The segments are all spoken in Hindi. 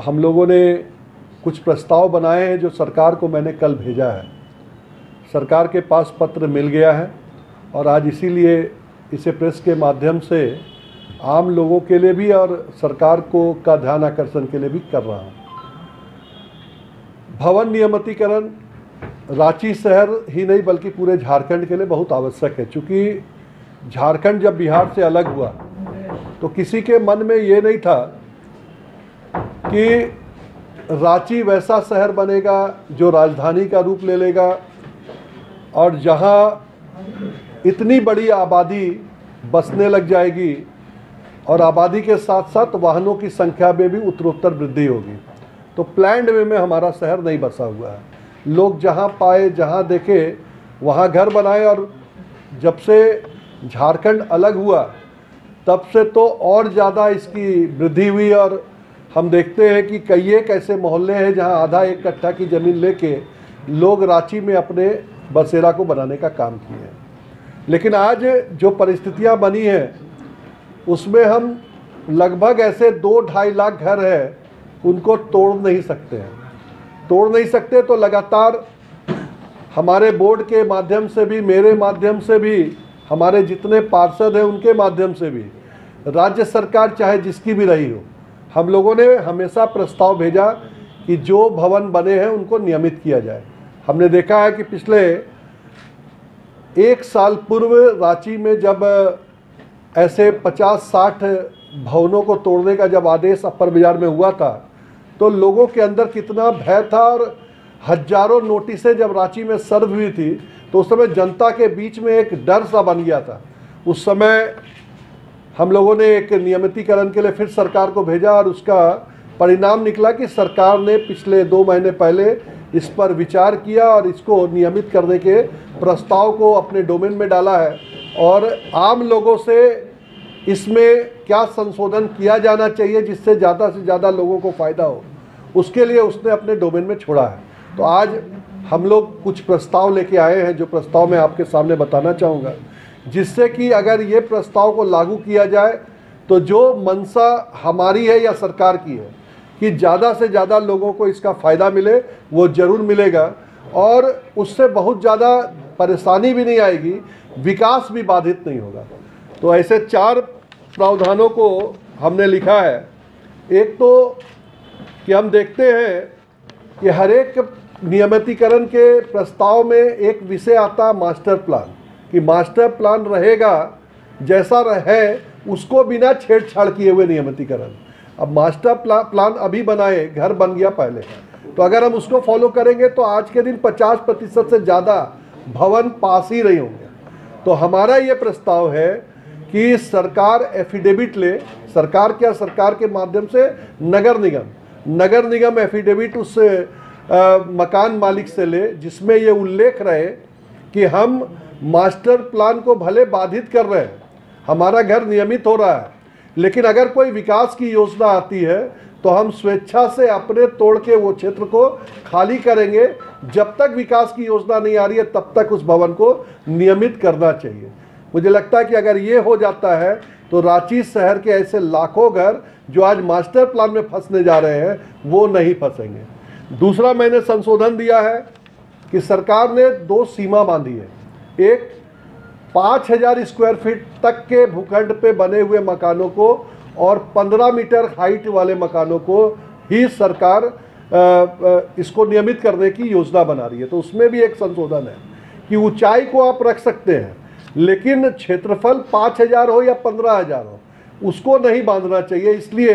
हम लोगों ने कुछ प्रस्ताव बनाए हैं जो सरकार को मैंने कल भेजा है। सरकार के पास पत्र मिल गया है और आज इसीलिए इसे प्रेस के माध्यम से आम लोगों के लिए भी और सरकार को का ध्यान आकर्षण के लिए भी कर रहा हूँ। भवन नियमितीकरण रांची शहर ही नहीं बल्कि पूरे झारखंड के लिए बहुत आवश्यक है। चूँकि झारखंड जब बिहार से अलग हुआ तो किसी के मन में ये नहीं था कि रांची वैसा शहर बनेगा जो राजधानी का रूप ले लेगा और जहाँ इतनी बड़ी आबादी बसने लग जाएगी और आबादी के साथ साथ वाहनों की संख्या में भी उत्तरोत्तर वृद्धि होगी। तो प्लान्ड वे में हमारा शहर नहीं बसा हुआ है। लोग जहाँ पाए जहाँ देखे वहाँ घर बनाए और जब से झारखंड अलग हुआ तब से तो और ज़्यादा इसकी वृद्धि हुई और हम देखते हैं कि कई एक ऐसे मोहल्ले हैं जहाँ आधा एक कट्ठा की ज़मीन लेके लोग रांची में अपने बसेरा को बनाने का काम किए हैं। लेकिन आज जो परिस्थितियाँ बनी हैं उसमें हम लगभग ऐसे 2-2.5 लाख घर हैं उनको तोड़ नहीं सकते तो लगातार हमारे बोर्ड के माध्यम से भी, मेरे माध्यम से भी, हमारे जितने पार्षद हैं उनके माध्यम से भी, राज्य सरकार चाहे जिसकी भी रही हो, हम लोगों ने हमेशा प्रस्ताव भेजा कि जो भवन बने हैं उनको नियमित किया जाए। हमने देखा है कि पिछले 1 साल पूर्व रांची में जब ऐसे 50-60 भवनों को तोड़ने का जब आदेश अपर बाजार में हुआ था तो लोगों के अंदर कितना भय था और हजारों नोटिसें जब रांची में सर्व हुई थी तो उस समय जनता के बीच में एक डर सा बन गया था। उस समय हम लोगों ने एक नियमितीकरण के लिए फिर सरकार को भेजा और उसका परिणाम निकला कि सरकार ने पिछले 2 महीने पहले इस पर विचार किया और इसको नियमित करने के प्रस्ताव को अपने डोमेन में डाला है और आम लोगों से इसमें क्या संशोधन किया जाना चाहिए जिससे ज़्यादा से ज़्यादा लोगों को फ़ायदा हो, उसके लिए उसने अपने डोमेन में छोड़ा है। तो आज हम लोग कुछ प्रस्ताव लेके आए हैं जो प्रस्ताव मैं आपके सामने बताना चाहूँगा, जिससे कि अगर ये प्रस्ताव को लागू किया जाए तो जो मंशा हमारी है या सरकार की है कि ज़्यादा से ज़्यादा लोगों को इसका फ़ायदा मिले, वो ज़रूर मिलेगा और उससे बहुत ज़्यादा परेशानी भी नहीं आएगी, विकास भी बाधित नहीं होगा। तो ऐसे 4 प्रावधानों को हमने लिखा है। एक तो कि हम देखते हैं कि हर एक नियमितीकरण के प्रस्ताव में एक विषय आता मास्टर प्लान, कि मास्टर प्लान रहेगा जैसा रहे उसको बिना छेड़छाड़ किए हुए नियमितीकरण। अब मास्टर प्लान अभी बनाए, घर बन गया पहले, तो अगर हम उसको फॉलो करेंगे तो आज के दिन 50% से ज़्यादा भवन पास ही नहीं होंगे। तो हमारा ये प्रस्ताव है कि सरकार एफिडेविट ले, सरकार के माध्यम से नगर निगम एफिडेविट उस मकान मालिक से ले जिसमें ये उल्लेख रहे कि हम मास्टर प्लान को भले बाधित कर रहे हैं, हमारा घर नियमित हो रहा है, लेकिन अगर कोई विकास की योजना आती है तो हम स्वेच्छा से अपने तोड़ के वो क्षेत्र को खाली करेंगे। जब तक विकास की योजना नहीं आ रही है तब तक उस भवन को नियमित करना चाहिए। मुझे लगता है कि अगर ये हो जाता है तो रांची शहर के ऐसे लाखों घर जो आज मास्टर प्लान में फंसने जा रहे हैं वो नहीं फंसेंगे। दूसरा मैंने संशोधन दिया है कि सरकार ने 2 सीमा बांधी है। एक 5000 स्क्वायर फीट तक के भूखंड पे बने हुए मकानों को और 15 मीटर हाइट वाले मकानों को ही सरकार इसको नियमित करने की योजना बना रही है। तो उसमें भी एक संशोधन है कि ऊंचाई को आप रख सकते हैं लेकिन क्षेत्रफल 5000 हो या 15000 हो उसको नहीं बांधना चाहिए, इसलिए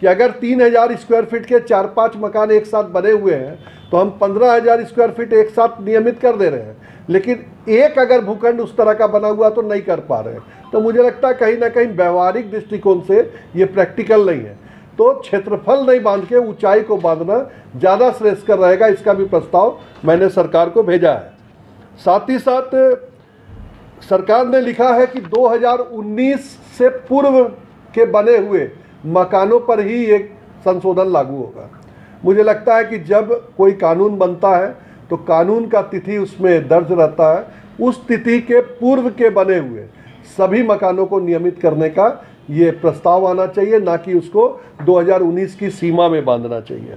कि अगर 3000 स्क्वायर फीट के 4-5 मकान एक साथ बने हुए हैं तो हम 15000 स्क्वायर फीट एक साथ नियमित कर दे रहे हैं, लेकिन एक अगर भूखंड उस तरह का बना हुआ तो नहीं कर पा रहे हैं। तो मुझे लगता है कहीं ना कहीं व्यवहारिक दृष्टिकोण से ये प्रैक्टिकल नहीं है। तो क्षेत्रफल नहीं बांध के ऊंचाई को बांधना ज़्यादा श्रेयस्कर रहेगा। इसका भी प्रस्ताव मैंने सरकार को भेजा है। साथ ही साथ सरकार ने लिखा है कि 2019 से पूर्व के बने हुए मकानों पर ही एक संशोधन लागू होगा। मुझे लगता है कि जब कोई कानून बनता है तो कानून का तिथि उसमें दर्ज रहता है, उस तिथि के पूर्व के बने हुए सभी मकानों को नियमित करने का ये प्रस्ताव आना चाहिए, ना कि उसको 2019 की सीमा में बांधना चाहिए।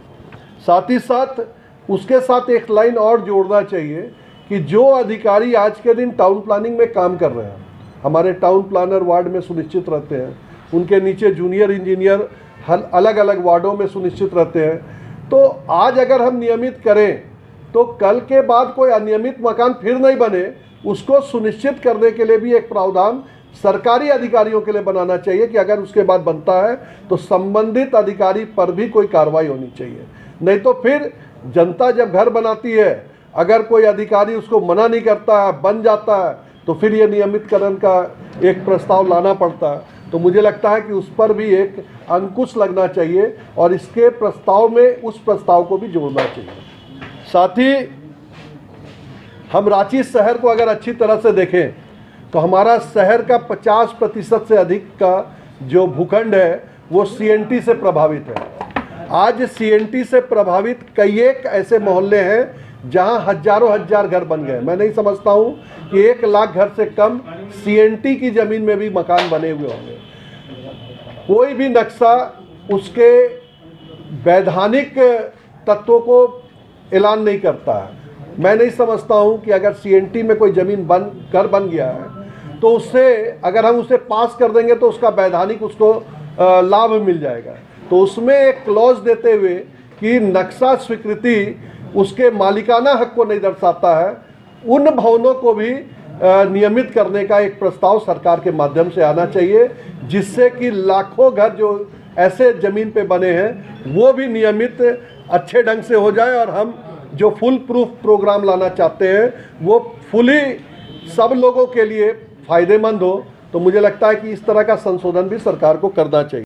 साथ ही साथ उसके साथ एक लाइन और जोड़ना चाहिए कि जो अधिकारी आज के दिन टाउन प्लानिंग में काम कर रहे हैं, हमारे टाउन प्लानर वार्ड में सुनिश्चित रहते हैं, उनके नीचे जूनियर इंजीनियर अलग अलग वार्डों में सुनिश्चित रहते हैं, तो आज अगर हम नियमित करें तो कल के बाद कोई अनियमित मकान फिर नहीं बने, उसको सुनिश्चित करने के लिए भी एक प्रावधान सरकारी अधिकारियों के लिए बनाना चाहिए कि अगर उसके बाद बनता है तो संबंधित अधिकारी पर भी कोई कार्रवाई होनी चाहिए। नहीं तो फिर जनता जब घर बनाती है, अगर कोई अधिकारी उसको मना नहीं करता है, बन जाता है, तो फिर ये नियमितकरण का एक प्रस्ताव लाना पड़ता है। तो मुझे लगता है कि उस पर भी एक अंकुश लगना चाहिए और इसके प्रस्ताव में उस प्रस्ताव को भी जोड़ना चाहिए। साथ ही हम रांची शहर को अगर अच्छी तरह से देखें तो हमारा शहर का 50% से अधिक का जो भूखंड है वो सीएनटी से प्रभावित है। आज सीएनटी से प्रभावित कई एक ऐसे मोहल्ले हैं जहां हजारों हजार घर बन गए। मैं नहीं समझता हूं कि 1 लाख घर से कम सीएनटी की ज़मीन में भी मकान बने हुए होंगे। कोई भी नक्शा उसके वैधानिक तत्वों को ऐलान नहीं करता है। मैं नहीं समझता हूं कि अगर सीएनटी में कोई ज़मीन बन गया है तो उससे अगर हम उसे पास कर देंगे तो उसका वैधानिक उसको लाभ मिल जाएगा। तो उसमें एक क्लॉज देते हुए कि नक्शा स्वीकृति उसके मालिकाना हक को नहीं दर्शाता है, उन भवनों को भी नियमित करने का एक प्रस्ताव सरकार के माध्यम से आना चाहिए, जिससे कि लाखों घर जो ऐसे ज़मीन पे बने हैं वो भी नियमित अच्छे ढंग से हो जाए और हम जो फुल प्रूफ प्रोग्राम लाना चाहते हैं वो फुली सब लोगों के लिए फ़ायदेमंद हो। तो मुझे लगता है कि इस तरह का संशोधन भी सरकार को करना चाहिए।